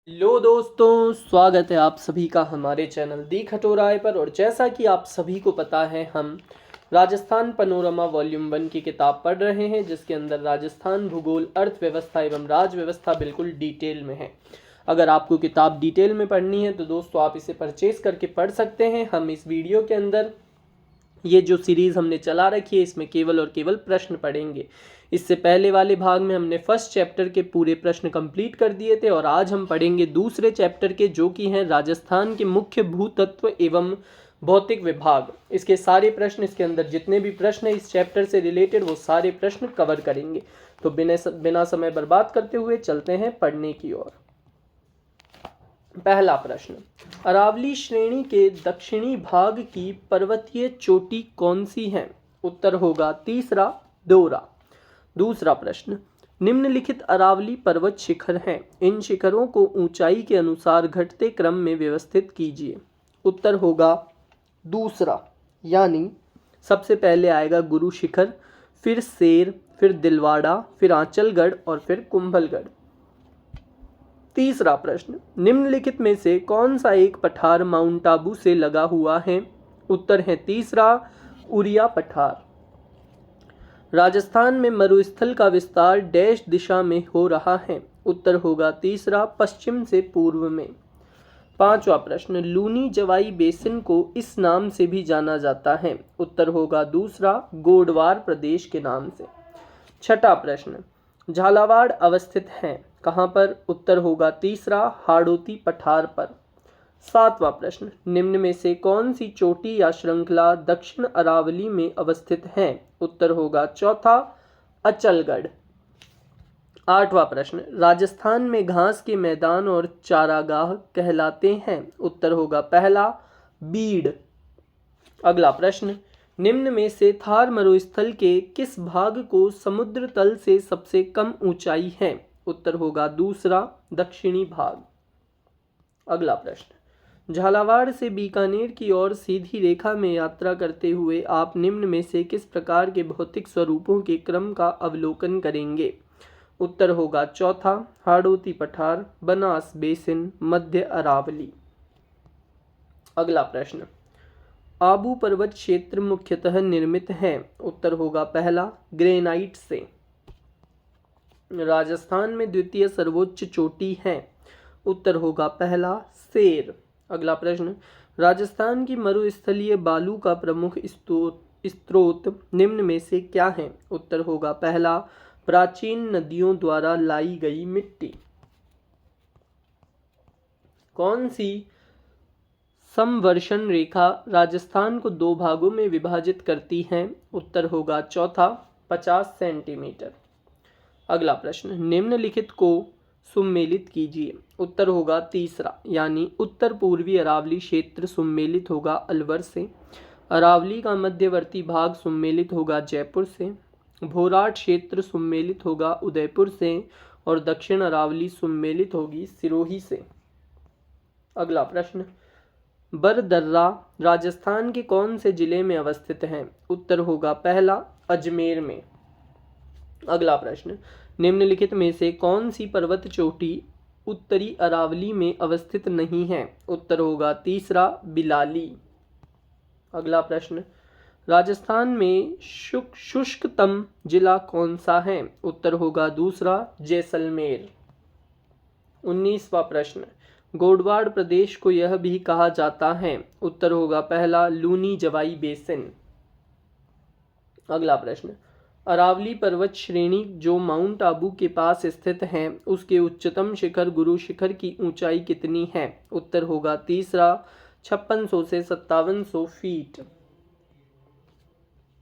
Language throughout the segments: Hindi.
लो दोस्तों, स्वागत है आप सभी का हमारे चैनल दी खटोराय पर। और जैसा कि आप सभी को पता है, हम राजस्थान पनोरमा वॉल्यूम 1 की किताब पढ़ रहे हैं, जिसके अंदर राजस्थान भूगोल, अर्थव्यवस्था एवं राज्य व्यवस्था बिल्कुल डिटेल में है। अगर आपको किताब डिटेल में पढ़नी है तो दोस्तों आप इसे परचेज करके पढ़ सकते हैं। हम इस वीडियो के अंदर ये जो सीरीज़ हमने चला रखी है, इसमें केवल और केवल प्रश्न पढ़ेंगे। इससे पहले वाले भाग में हमने फर्स्ट चैप्टर के पूरे प्रश्न कंप्लीट कर दिए थे, और आज हम पढ़ेंगे दूसरे चैप्टर के, जो कि हैं राजस्थान के मुख्य भूतत्व एवं भौतिक विभाग। इसके सारे प्रश्न, इसके अंदर जितने भी प्रश्न हैं इस चैप्टर से रिलेटेड, वो सारे प्रश्न कवर करेंगे। तो बिना समय बर्बाद करते हुए चलते हैं पढ़ने की ओर। पहला प्रश्न, अरावली श्रेणी के दक्षिणी भाग की पर्वतीय चोटी कौन सी है? उत्तर होगा तीसरा, डोरा। दूसरा प्रश्न, निम्नलिखित अरावली पर्वत शिखर हैं, इन शिखरों को ऊंचाई के अनुसार घटते क्रम में व्यवस्थित कीजिए। उत्तर होगा दूसरा, यानी सबसे पहले आएगा गुरु शिखर, फिर शेर, फिर दिलवाड़ा, फिर आंचलगढ़ और फिर कुंभलगढ़। तीसरा प्रश्न, निम्नलिखित में से कौन सा एक पठार माउंट आबू से लगा हुआ है? उत्तर है तीसरा, उरिया पठार। राजस्थान में मरुस्थल का विस्तार डैश दिशा में हो रहा है? उत्तर होगा तीसरा, पश्चिम से पूर्व में। पांचवा प्रश्न, लूनी जवाई बेसिन को इस नाम से भी जाना जाता है? उत्तर होगा दूसरा, गोडवार प्रदेश के नाम से। छठा प्रश्न, झालावाड़ अवस्थित है कहाँ पर? उत्तर होगा तीसरा, हाड़ौती पठार पर। सातवां प्रश्न, निम्न में से कौन सी चोटी या श्रृंखला दक्षिण अरावली में अवस्थित है? उत्तर होगा चौथा, अचलगढ़। आठवां प्रश्न, राजस्थान में घास के मैदान और चारागाह कहलाते हैं? उत्तर होगा पहला, बीड़। अगला प्रश्न, निम्न में से थार मरुस्थल के किस भाग को समुद्र तल से सबसे कम ऊंचाई है? उत्तर होगा दूसरा, दक्षिणी भाग। अगला प्रश्न, झालावाड़ से बीकानेर की ओर सीधी रेखा में यात्रा करते हुए आप निम्न में से किस प्रकार के भौतिक स्वरूपों के क्रम का अवलोकन करेंगे? उत्तर होगा चौथा, हाड़ौती पठार, बनास बेसिन, मध्य अरावली। अगला प्रश्न, आबू पर्वत क्षेत्र मुख्यतः निर्मित है? उत्तर होगा पहला, ग्रेनाइट से। राजस्थान में द्वितीय सर्वोच्च चोटी है? उत्तर होगा पहला, शेर। अगला प्रश्न, राजस्थान की मरुस्थलीय बालू का प्रमुख स्रोत निम्न में से क्या है? उत्तर होगा पहला, प्राचीन नदियों द्वारा लाई गई मिट्टी। कौन सी समवर्षण रेखा राजस्थान को दो भागों में विभाजित करती है? उत्तर होगा चौथा, 50 सेंटीमीटर। अगला प्रश्न, निम्नलिखित को सुमेलित कीजिए। उत्तर होगा तीसरा, यानी उत्तर पूर्वी अरावली क्षेत्र सुमेलित होगा अलवर से, अरावली का मध्यवर्ती भाग सुमेलित होगा जयपुर से, भोराट क्षेत्र सुमेलित होगा उदयपुर से, और दक्षिण अरावली सुमेलित होगी सिरोही से। अगला प्रश्न, बरदर्रा राजस्थान के कौन से जिले में अवस्थित है? उत्तर होगा पहला, अजमेर में। अगला प्रश्न, निम्नलिखित में से कौन सी पर्वत चोटी उत्तरी अरावली में अवस्थित नहीं है? उत्तर होगा तीसरा, बिलाली। अगला प्रश्न, राजस्थान में शुष्कतम जिला कौन सा है? उत्तर होगा दूसरा, जैसलमेर। 19वां प्रश्न, गोडवाड़ प्रदेश को यह भी कहा जाता है? उत्तर होगा पहला, लूनी जवाई बेसिन। अगला प्रश्न, अरावली पर्वत श्रेणी जो माउंट आबू के पास स्थित है, उसके उच्चतम शिखर गुरु शिखर की ऊंचाई कितनी है? उत्तर होगा तीसरा, 5600 से 5700 फीट।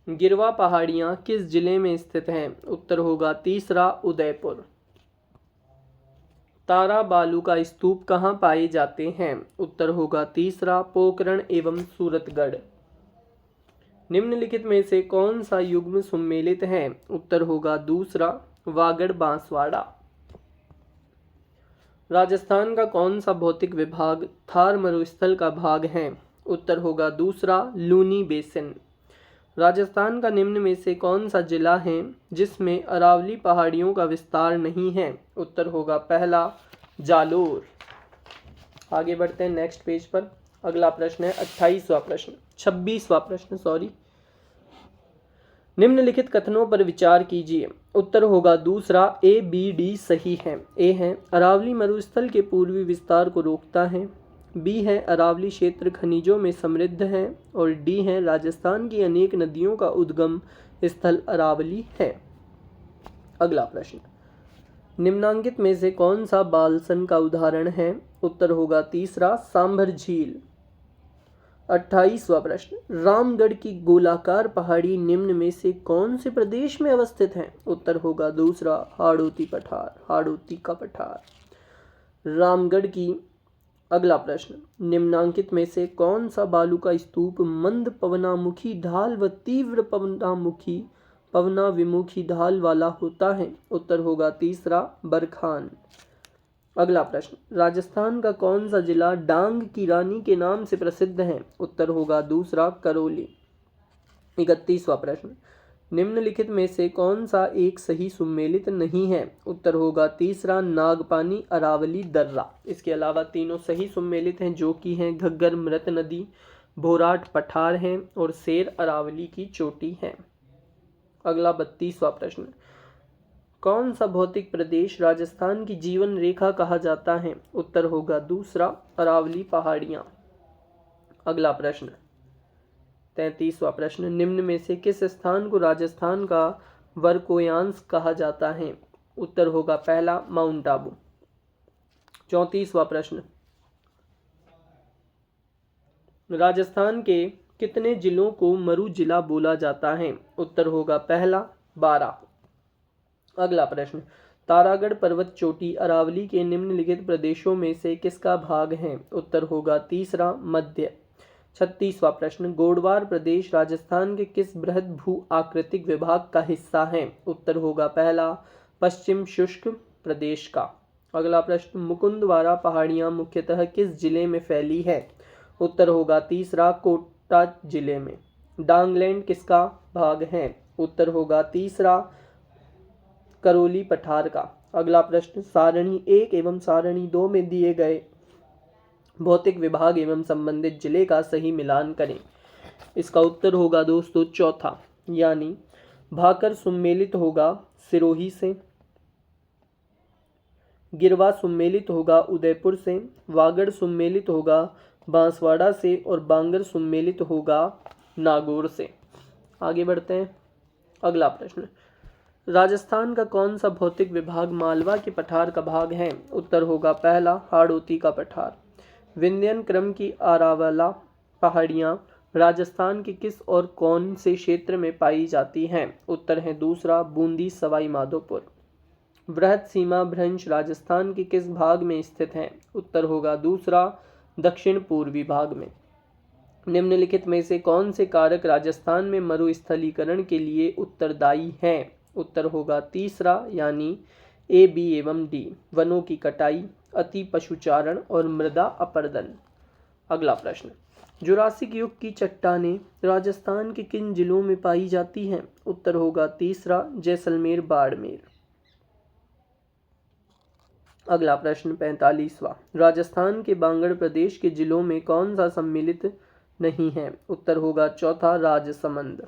गिरवा पहाड़ियां किस जिले में स्थित हैं? उत्तर होगा तीसरा, उदयपुर। तारा बालू का स्तूप कहाँ पाए जाते हैं? उत्तर होगा तीसरा, पोखरण एवं सूरतगढ़। निम्नलिखित में से कौन सा युग्म सुमेलित है? उत्तर होगा दूसरा, वागड़ बांसवाड़ा। राजस्थान का कौन सा भौतिक विभाग थार मरुस्थल का भाग है? उत्तर होगा दूसरा, लूनी बेसिन। राजस्थान का निम्न में से कौन सा जिला है जिसमें अरावली पहाड़ियों का विस्तार नहीं है? उत्तर होगा पहला, जालोर। आगे बढ़ते हैं नेक्स्ट पेज पर। अगला प्रश्न है 26वां प्रश्न सॉरी। निम्नलिखित कथनों पर विचार कीजिए। उत्तर होगा दूसरा ए बी डी सही है। ए है अरावली मरुस्थल के पूर्वी विस्तार को रोकता है। बी है अरावली क्षेत्र खनिजों में समृद्ध है। और डी है राजस्थान की अनेक नदियों का उद्गम स्थल अरावली है। अगला प्रश्न, निम्नांकित में से कौन सा बालसन का उदाहरण है? उत्तर होगा तीसरा सांभर झील। 28वां प्रश्न, रामगढ़ की गोलाकार पहाड़ी निम्न में से कौन से प्रदेश में अवस्थित है? उत्तर होगा दूसरा हाड़ौती का पठार। रामगढ़ की। अगला प्रश्न, निम्नांकित में से कौन सा बालू का स्तूप मंद पवनामुखी ढाल व तीव्र पवनाविमुखी ढाल वाला होता है? उत्तर होगा तीसरा बरखान। अगला प्रश्न, राजस्थान का कौन सा जिला डांग की रानी के नाम से प्रसिद्ध है? उत्तर होगा दूसरा करौली। 31वां प्रश्न, निम्नलिखित में से कौन सा एक सही सुमेलित नहीं है? उत्तर होगा तीसरा नागपानी अरावली दर्रा। इसके अलावा तीनों सही सुमेलित हैं जो कि हैं घग्गर मृत नदी, भोराट पठार हैं और शेर अरावली की चोटी है। अगला 32वां प्रश्न, कौन सा भौतिक प्रदेश राजस्थान की जीवन रेखा कहा जाता है? उत्तर होगा दूसरा अरावली पहाड़ियां। अगला प्रश्न 33वां प्रश्न, निम्न में से किस स्थान को राजस्थान का वरकोयांश कहा जाता है? उत्तर होगा पहला माउंट आबू। 34वां प्रश्न, राजस्थान के कितने जिलों को मरु जिला बोला जाता है? उत्तर होगा पहला 12। अगला प्रश्न, तारागढ़ पर्वत चोटी अरावली के निम्नलिखित प्रदेशों में से किसका भाग है? उत्तर होगा तीसरा मध्य। 36वां प्रश्न, गोडवार प्रदेश राजस्थान के किस बृहद भू आकृतिक विभाग का हिस्सा है? उत्तर होगा पहला पश्चिम शुष्क प्रदेश का। अगला प्रश्न, मुकुंदवारा पहाड़ियां मुख्यतः किस जिले में फैली है? उत्तर होगा तीसरा कोटा जिले में। डांगलैंड किसका भाग है? उत्तर होगा तीसरा करौली पठार का। अगला प्रश्न, सारणी 1 एवं सारणी 2 में दिए गए भौतिक विभाग एवं संबंधित जिले का सही मिलान करें। इसका उत्तर होगा दोस्तों चौथा, यानी भाकर सुमेलित होगा सिरोही से, गिरवा सुमेलित होगा उदयपुर से, वागड़ सुमेलित होगा बांसवाड़ा से और बांगर सुमेलित होगा नागौर से। आगे बढ़ते हैं। अगला प्रश्न, राजस्थान का कौन सा भौतिक विभाग मालवा के पठार का भाग है? उत्तर होगा पहला हाड़ौती का पठार। विंध्यन क्रम की आरावला पहाड़ियाँ राजस्थान के किस और कौन से क्षेत्र में पाई जाती हैं? उत्तर है दूसरा बूंदी सवाई माधोपुर। बृहद सीमा भ्रंश राजस्थान के किस भाग में स्थित है? उत्तर होगा दूसरा दक्षिण पूर्वी भाग में। निम्नलिखित में से कौन से कारक राजस्थान में मरुस्थलीकरण के लिए उत्तरदायी हैं? उत्तर होगा तीसरा, यानी ए बी एवं डी, वनों की कटाई, अति पशुचारण और मृदा अपरदन। अगला प्रश्न, जुरासिक युग की चट्टानें राजस्थान के किन जिलों में पाई जाती हैं? उत्तर होगा तीसरा जैसलमेर बाड़मेर। अगला प्रश्न 45वां, राजस्थान के बांगड़ प्रदेश के जिलों में कौन सा सम्मिलित नहीं है? उत्तर होगा चौथा राजसमंद।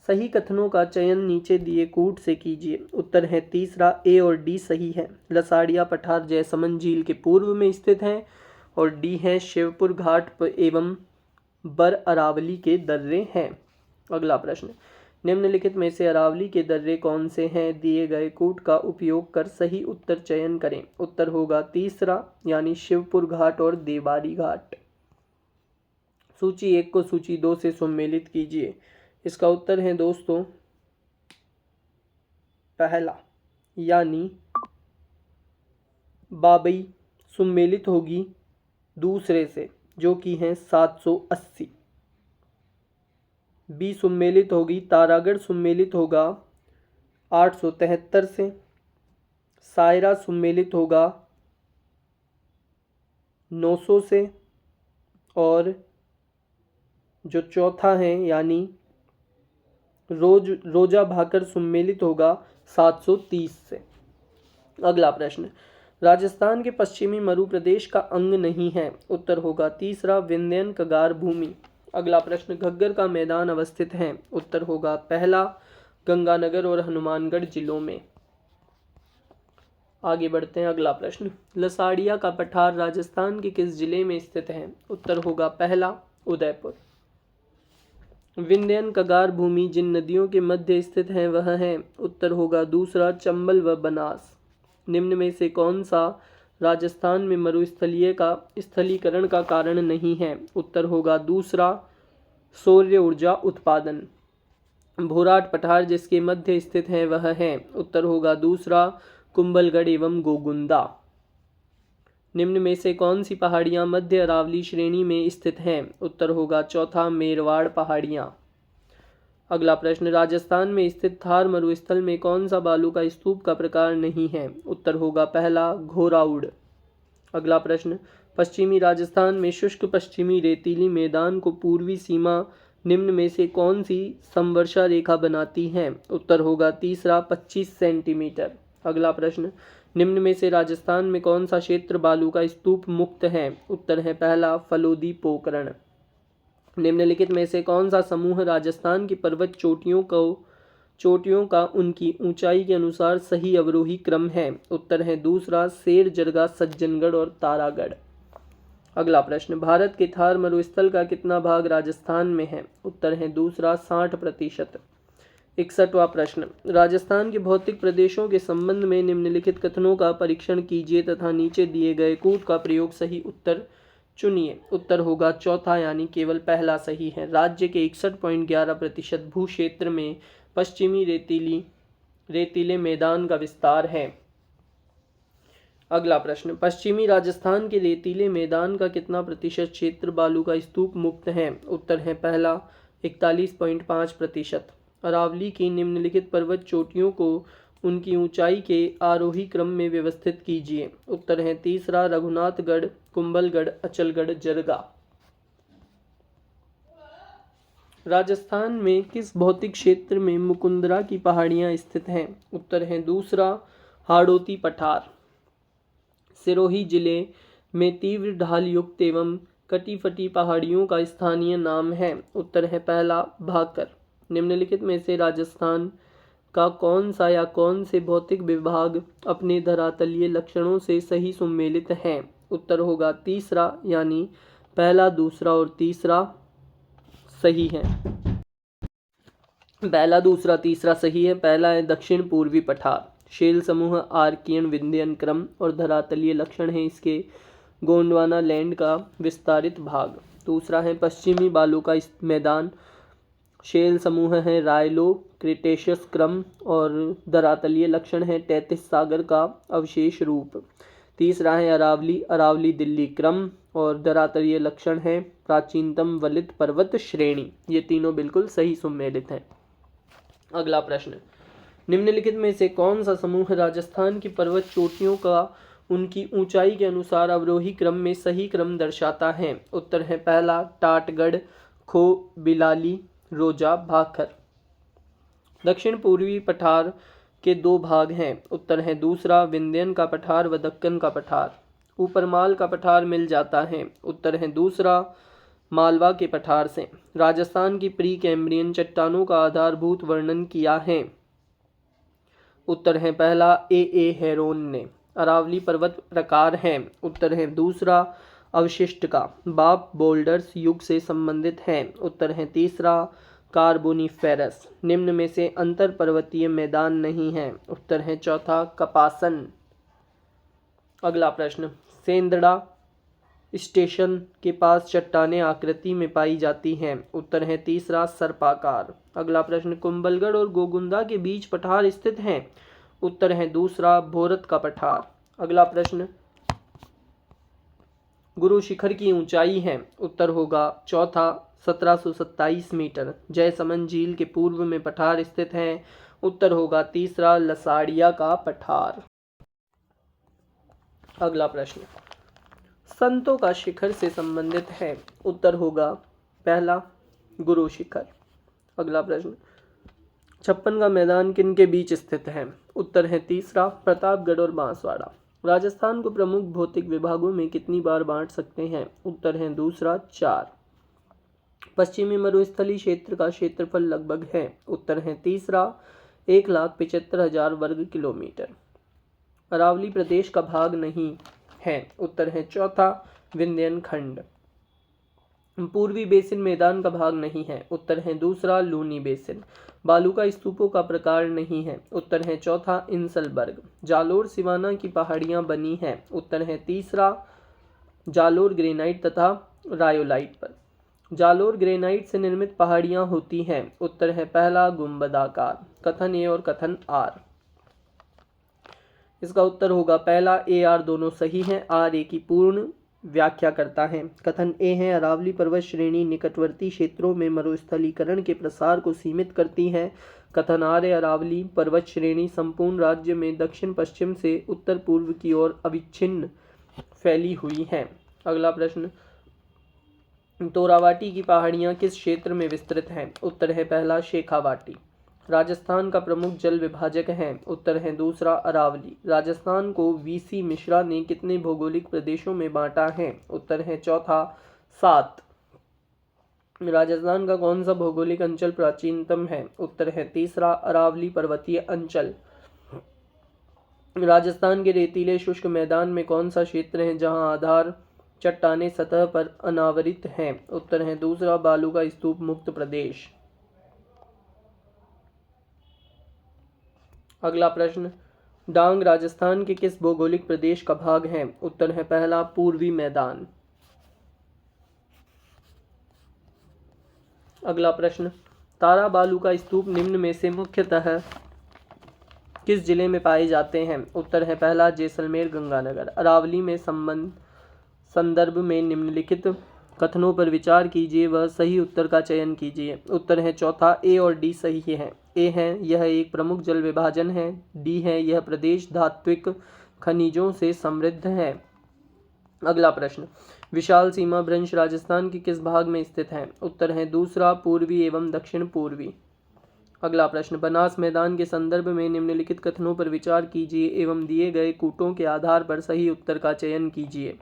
सही कथनों का चयन नीचे दिए कूट से कीजिए। उत्तर है तीसरा ए और डी सही है। लसाड़िया पठार जयसमंद झील के पूर्व में स्थित है और डी है शिवपुर घाट एवं बर अरावली के दर्रे हैं। अगला प्रश्न, निम्नलिखित में से अरावली के दर्रे कौन से हैं? दिए गए कूट का उपयोग कर सही उत्तर चयन करें। उत्तर होगा तीसरा, यानी शिवपुर घाट और देवारी घाट। सूची 1 को सूची 2 से सम्मिलित कीजिए। इसका उत्तर है दोस्तों पहला, यानी बाबई सम्मिलित होगी दूसरे से जो कि है 780। बी सम्मिलित होगी तारागढ़ सम्मिलित होगा 873 से, सायरा सम्मिलित होगा 900 से और जो चौथा है यानी रोजा भाकर सम्मिलित होगा 730 से। अगला प्रश्न, राजस्थान के पश्चिमी मरु प्रदेश का अंग नहीं है। उत्तर होगा तीसरा विंध्यन कगार भूमि। अगला प्रश्न, घग्गर का मैदान अवस्थित है। उत्तर होगा पहला गंगानगर और हनुमानगढ़ जिलों में। आगे बढ़ते हैं, अगला प्रश्न, लसाड़िया का पठार राजस्थान के किस जिले में स्थित है। उत्तर होगा पहला उदयपुर। विंध्यन कगार भूमि जिन नदियों के मध्य स्थित है वह है। उत्तर होगा दूसरा चंबल व बनास। निम्न में से कौन सा राजस्थान में मरुस्थलीय का स्थलीकरण का कारण नहीं है। उत्तर होगा दूसरा सौर ऊर्जा उत्पादन। भोराट पठार जिसके मध्य स्थित है वह है। उत्तर होगा दूसरा कुंभलगढ़ एवं गोगुंदा। निम्न में से कौन सी पहाड़ियां मध्य अरावली श्रेणी में स्थित हैं। उत्तर होगा चौथा मेरवाड़ पहाड़ियां। अगला प्रश्न, राजस्थान में स्थित थार मरुस्थल में कौन सा बालू का स्तूप का प्रकार नहीं है। उत्तर होगा पहला घोराउड़। अगला प्रश्न, पश्चिमी राजस्थान में शुष्क पश्चिमी रेतीली मैदान को पूर्वी सीमा निम्न में से कौन सी समवर्षा रेखा बनाती है। उत्तर होगा तीसरा 25 सेंटीमीटर। अगला प्रश्न, निम्न में से राजस्थान में कौन सा क्षेत्र बालू का स्तूप मुक्त है। उत्तर है पहला फलोदी पोकरण। निम्नलिखित में से कौन सा समूह राजस्थान की पर्वत चोटियों का उनकी ऊंचाई के अनुसार सही अवरोही क्रम है। उत्तर है दूसरा शेर जरगा सज्जनगढ़ और तारागढ़। अगला प्रश्न, भारत के थार मरुस्थल का कितना भाग राजस्थान में है। उत्तर है दूसरा 60%। 61वां प्रश्न, राजस्थान के भौतिक प्रदेशों के संबंध में निम्नलिखित कथनों का परीक्षण कीजिए तथा नीचे दिए गए कूट का प्रयोग सही उत्तर चुनिए। उत्तर होगा चौथा यानी केवल पहला सही है। राज्य के 61.11% भू क्षेत्र में पश्चिमी रेतीले मैदान का विस्तार है। अगला प्रश्न, पश्चिमी राजस्थान के रेतीले मैदान का कितना प्रतिशत क्षेत्र बालू का स्तूप मुक्त है। उत्तर है पहला 41.5%। अरावली की निम्नलिखित पर्वत चोटियों को उनकी ऊंचाई के आरोही क्रम में व्यवस्थित कीजिए। उत्तर है तीसरा रघुनाथगढ़, कुंभलगढ़, अचलगढ़, जरगा। राजस्थान में किस भौतिक क्षेत्र में मुकुंदरा की पहाड़ियां स्थित हैं। उत्तर है दूसरा हाड़ौती पठार। सिरोही जिले में तीव्र ढाल युक्त एवं कटी फटी पहाड़ियों का स्थानीय नाम है। उत्तर है पहला भाकर। निम्नलिखित में से राजस्थान का कौन सा या कौन से भौतिक विभाग अपने धरातलीय लक्षणों से सही सुमेलित हैं। उत्तर होगा तीसरा यानी पहला, दूसरा और तीसरा सही है। पहला, दूसरा, तीसरा सही है। पहला है दक्षिण पूर्वी पठार। शेल समूह आर्कियन विंध्यन क्रम और धरातलीय लक्षण है इसके गोंडवाना लैंड का विस्तारित भाग। दूसरा है पश्चिमी बालू का मैदान। शेल समूह है रायलो क्रिटेशियस क्रम और धरातलीय लक्षण है तैतीस सागर का अवशेष रूप। तीसरा है अरावली दिल्ली क्रम और धरातलीय लक्षण है प्राचीनतम वलित पर्वत श्रेणी। ये तीनों बिल्कुल सही सुमेलित हैं। अगला प्रश्न, निम्नलिखित में से कौन सा समूह राजस्थान की पर्वत चोटियों का उनकी ऊंचाई के अनुसार अवरोही क्रम में सही क्रम दर्शाता है। उत्तर है पहला टाटगढ़, खो बिलाली, रोजा, भाखर। दक्षिण पूर्वी पठार के दो भाग हैं। उत्तर है दूसरा विंध्यन का पठार व दक्कन का पठार। ऊपरमाल का पठार मिल जाता है। उत्तर है दूसरा मालवा के पठार से। राजस्थान की प्री कैम्ब्रियन चट्टानों का आधारभूत वर्णन किया है। उत्तर है पहला ए हेरोन ने। अरावली पर्वत प्रकार है। उत्तर है दूसरा अवशिष्ट का। बाप बोल्डर्स युग से संबंधित है। उत्तर है तीसरा कार्बोनिफेरस। निम्न में से अंतर पर्वतीय मैदान नहीं है। उत्तर है चौथा कपासन। अगला प्रश्न, सेंदड़ा स्टेशन के पास चट्टानें आकृति में पाई जाती हैं। उत्तर है तीसरा सर्पाकार। अगला प्रश्न, कुंभलगढ़ और गोगुंदा के बीच पठार स्थित हैं। उत्तर है दूसरा भोरत का पठार। अगला प्रश्न, गुरु शिखर की ऊंचाई है। उत्तर होगा चौथा 1727 मीटर। जयसमंद झील के पूर्व में पठार स्थित हैं। उत्तर होगा तीसरा लसाड़िया का पठार। अगला प्रश्न, संतों का शिखर से संबंधित है। उत्तर होगा पहला गुरु शिखर। अगला प्रश्न, 56 का मैदान किन के बीच स्थित है। उत्तर है तीसरा प्रतापगढ़ और बांसवाड़ा। राजस्थान को प्रमुख भौतिक विभागों में कितनी बार बांट सकते हैं? उत्तर है दूसरा 4। पश्चिमी मरुस्थलीय क्षेत्र का क्षेत्रफल लगभग है। उत्तर है तीसरा 1,75,000 वर्ग किलोमीटर। अरावली प्रदेश का भाग नहीं है। उत्तर है चौथा विंध्यनखंड। पूर्वी बेसिन मैदान का भाग नहीं है। उत्तर है दूसरा लूनी बेसिन। बालू का स्तूपों का प्रकार नहीं है। उत्तर है चौथा इंसलबर्ग। जालोर सिवाना की पहाड़ियां बनी हैं। उत्तर है तीसरा जालोर ग्रेनाइट तथा रायोलाइट पर। जालोर ग्रेनाइट से निर्मित पहाड़ियां होती हैं। उत्तर है पहला गुंबदाकार। कथन ए और कथन आर। इसका उत्तर होगा पहला ए आर दोनों सही हैं। आर ए की पूर्ण व्याख्या करता है। कथन ए है अरावली पर्वत श्रेणी निकटवर्ती क्षेत्रों में मरुस्थलीकरण के प्रसार को सीमित करती है। कथन आर है अरावली पर्वत श्रेणी संपूर्ण राज्य में दक्षिण पश्चिम से उत्तर पूर्व की ओर अविच्छिन्न फैली हुई है। अगला प्रश्न, तोरावाटी की पहाड़ियां किस क्षेत्र में विस्तृत हैं? उत्तर है पहला शेखावाटी। राजस्थान का प्रमुख जल विभाजक है। उत्तर है दूसरा अरावली। राजस्थान को वीसी मिश्रा ने कितने भौगोलिक प्रदेशों में बांटा है? उत्तर है चौथा 7। राजस्थान का कौन सा भौगोलिक अंचल प्राचीनतम है? उत्तर है तीसरा अरावली पर्वतीय अंचल। राजस्थान के रेतीले शुष्क मैदान में कौन सा क्षेत्र है जहां आधार चट्टानें सतह पर अनावरित हैं? उत्तर है दूसरा बालू का स्तूप मुक्त प्रदेश। अगला प्रश्न, डांग राजस्थान के किस भौगोलिक प्रदेश का भाग है? उत्तर है पहला पूर्वी मैदान। अगला प्रश्न, तारा बालू का स्तूप निम्न में से मुख्यतः किस जिले में पाए जाते हैं? उत्तर है पहला जैसलमेर गंगानगर। अरावली में संदर्भ में निम्नलिखित कथनों पर विचार कीजिए व सही उत्तर का चयन कीजिए। उत्तर है चौथा ए और डी सही है। ए है यह एक प्रमुख जल विभाजन है। डी है यह प्रदेश धात्विक खनिजों से समृद्ध है। अगला प्रश्न, विशाल सीमा भ्रंश राजस्थान के किस भाग में स्थित है? उत्तर है दूसरा पूर्वी एवं दक्षिण पूर्वी। अगला प्रश्न, बनास मैदान के संदर्भ में निम्नलिखित कथनों पर विचार कीजिए एवं दिए गए कूटों के आधार पर सही उत्तर का चयन कीजिए।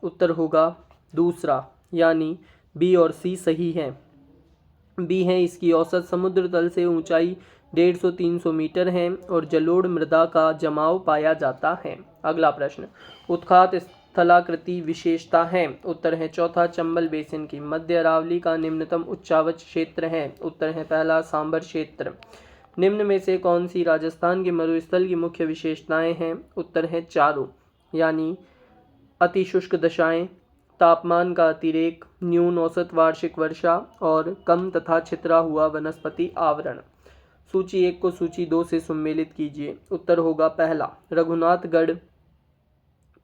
उत्तर होगा दूसरा, यानी बी और सी सही है। बी है इसकी औसत समुद्र तल से ऊंचाई 150-300 मीटर है और जलोढ़ मृदा का जमाव पाया जाता है। अगला प्रश्न, उत्खात स्थलाकृति विशेषता है। उत्तर है चौथा चंबल बेसिन की। मध्य अरावली का निम्नतम उच्चावच क्षेत्र है। उत्तर है पहला सांबर क्षेत्र। निम्न में से कौन सी राजस्थान के मरुस्थल की मुख्य विशेषताएं हैं? उत्तर है चारों, यानी अति शुष्क दशाएं, तापमान का अतिरेक, न्यून औसत वार्षिक वर्षा और कम तथा छितरा हुआ वनस्पति आवरण। सूची 1 को सूची 2 से सम्मिलित कीजिए। उत्तर होगा पहला, रघुनाथगढ़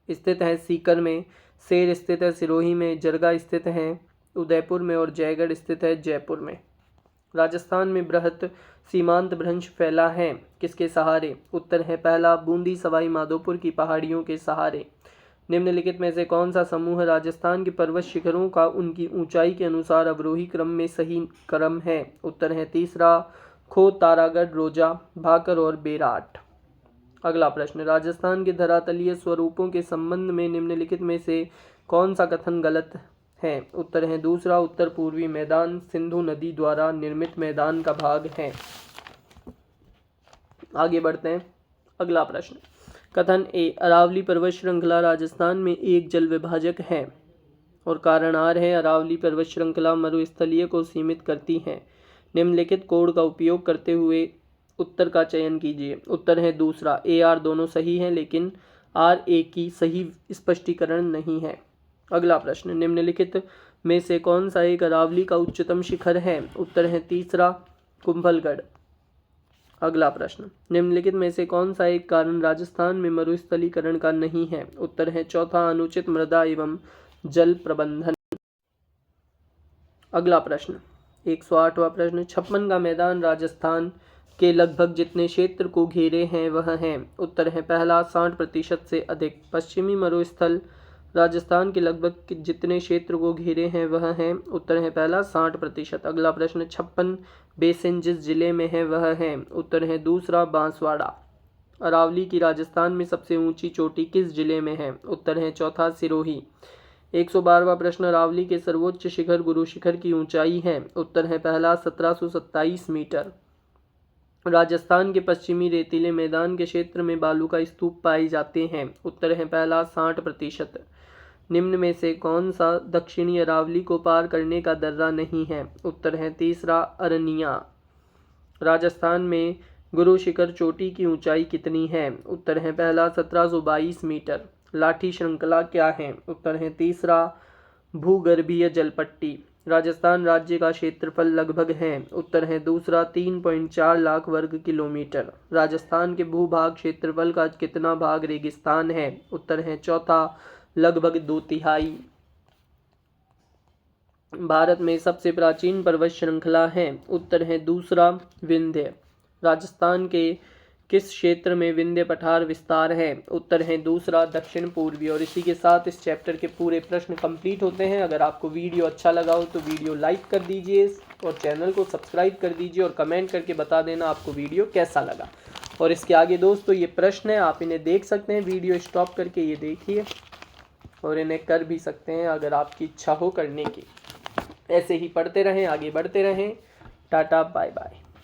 स्थित है सीकर में, सेर स्थित है सिरोही में, जरगा स्थित है उदयपुर में और जयगढ़ स्थित है जयपुर में। राजस्थान में बृहत सीमांत भ्रंश फैला है किसके सहारे? उत्तर है पहला बूंदी सवाई माधोपुर की पहाड़ियों के सहारे। निम्नलिखित में से कौन सा समूह राजस्थान के पर्वत शिखरों का उनकी ऊंचाई के अनुसार अवरोही क्रम में सही क्रम है? उत्तर है तीसरा खो, तारागढ़, रोजा, भाकर और बेराट। अगला प्रश्न, राजस्थान के धरातलीय स्वरूपों के संबंध में निम्नलिखित में से कौन सा कथन गलत है? उत्तर है दूसरा उत्तर पूर्वी मैदान सिंधु नदी द्वारा निर्मित मैदान का भाग है। आगे बढ़ते हैं। अगला प्रश्न, कथन ए, अरावली पर्वत श्रृंखला राजस्थान में एक जल विभाजक है और कारण आर है अरावली पर्वत श्रृंखला मरुस्थलीय को सीमित करती है। निम्नलिखित कोड का उपयोग करते हुए उत्तर का चयन कीजिए। उत्तर है दूसरा ए आर दोनों सही हैं, लेकिन आर ए की सही स्पष्टीकरण नहीं है। अगला प्रश्न, निम्नलिखित में से कौन सा एक अरावली का उच्चतम शिखर है? उत्तर है तीसरा कुंभलगढ़। अगला प्रश्न, निम्नलिखित में से कौन सा एक कारण राजस्थान में मरुस्थलीकरण का नहीं है? उत्तर है चौथा अनुचित मृदा एवं जल प्रबंधन। अगला प्रश्न 108वां प्रश्न, 56 का मैदान राजस्थान के लगभग जितने क्षेत्र को घेरे हैं वह हैं? उत्तर है पहला 60% से अधिक। पश्चिमी मरुस्थल राजस्थान के लगभग जितने क्षेत्र को घेरे हैं वह हैं? उत्तर है पहला 60%। अगला प्रश्न, 56 बेसिन जिस जिले में है वह है? उत्तर है दूसरा बांसवाड़ा। अरावली की राजस्थान में सबसे ऊंची चोटी किस जिले में है? उत्तर है चौथा सिरोही। 112वां प्रश्न, अरावली के सर्वोच्च शिखर गुरु शिखर की ऊंचाई है? उत्तर है पहला 1727 मीटर। राजस्थान के पश्चिमी रेतीले मैदान के क्षेत्र में बालू का स्तूप पाए जाते हैं? उत्तर है पहला 60%। निम्न में से कौन सा दक्षिणी अरावली को पार करने का दर्रा नहीं है? उत्तर है तीसरा अरनिया। राजस्थान में गुरु शिखर चोटी की ऊंचाई कितनी है? उत्तर है पहला 1722 मीटर। लाठी श्रृंखला क्या है? उत्तर है तीसरा भूगर्भीय जलपट्टी। राजस्थान राज्य का क्षेत्रफल लगभग है? उत्तर है दूसरा 3.4 लाख वर्ग किलोमीटर। राजस्थान के भूभाग क्षेत्रफल का कितना भाग रेगिस्तान है? उत्तर है चौथा लगभग 2/3। भारत में सबसे प्राचीन पर्वत श्रृंखला है? उत्तर है दूसरा विंध्य। राजस्थान के किस क्षेत्र में विंध्य पठार विस्तार है? उत्तर है दूसरा दक्षिण पूर्वी। और इसी के साथ इस चैप्टर के पूरे प्रश्न कंप्लीट होते हैं। अगर आपको वीडियो अच्छा लगा हो तो वीडियो लाइक कर दीजिए और चैनल को सब्सक्राइब कर दीजिए और कमेंट करके बता देना आपको वीडियो कैसा लगा। और इसके आगे दोस्तों ये प्रश्न है, आप इन्हें देख सकते हैं, वीडियो स्टॉप करके ये देखिए और इन्हें कर भी सकते हैं अगर आपकी इच्छा हो करने की। ऐसे ही पढ़ते रहें, आगे बढ़ते रहें। Tata bye bye.